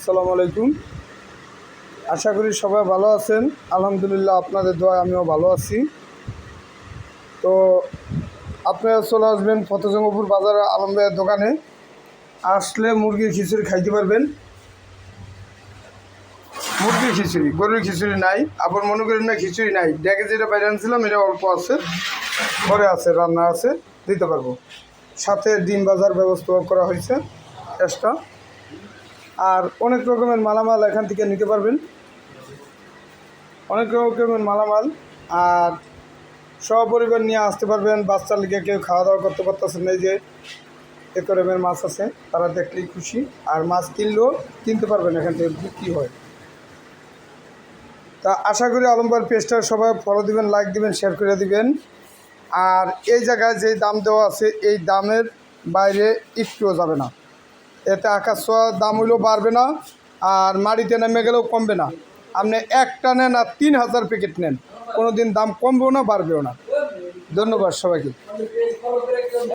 আসসালামু আলাইকুম। আশা করি সবাই ভালো আছেন। আলহামদুলিল্লাহ, আপনাদের দোয়ায় আমিও ভালো আছি। তো আপনারা চলে আসবেন ফতেজঙ্গপুর বাজারে আলম ভাইয়ের দোকানে। আসলে মুরগির খিচুড়ি খাইতে পারবেন। মুরগির খিচুড়ি, গরুর খিচুড়ি নাই। আবার মনে করেন না খিচুড়ি নাই, ডেকে যেটা বাইরে আনছিলাম এটা অল্প আছে, ঘরে আছে, রান্না আছে, দিতে পারবো। সাথে ডিম ভাজার ব্যবস্থা করা হয়েছে এক্সট্রা। আর অনেক রকমের মালামাল এখান থেকে নিতে পারবেন, অনেক রকমের মালামাল। আর সপরিবার নিয়ে আসতে পারবেন। বাচ্চার লিগে কেউ খাওয়া দাওয়া করতে পারতেছেন না, যে একরমের মাছ আছে, তারা দেখলেই খুশি। আর মাছ কিনলেও কিনতে পারবেন, এখান থেকে বিক্রি হয়। তা আশা করি আলম ভাইয়ের পেজটা সবাই ফলো দিবেন, লাইক দিবেন, শেয়ার করে দিবেন। আর এই জায়গায় যে দাম দেওয়া আছে, এই দামের বাইরে একটুও যাবে না। এতে আকাশ ছোঁয়া দাম হইলেও বাড়বে না, আর মাটিতে নেমে গেলেও কমবে না। আপনি একটা নেন আর 3000 প্যাকেট নেন, কোনো দিন দাম কমবেও না, বাড়বেও না। ধন্যবাদ সবাইকে।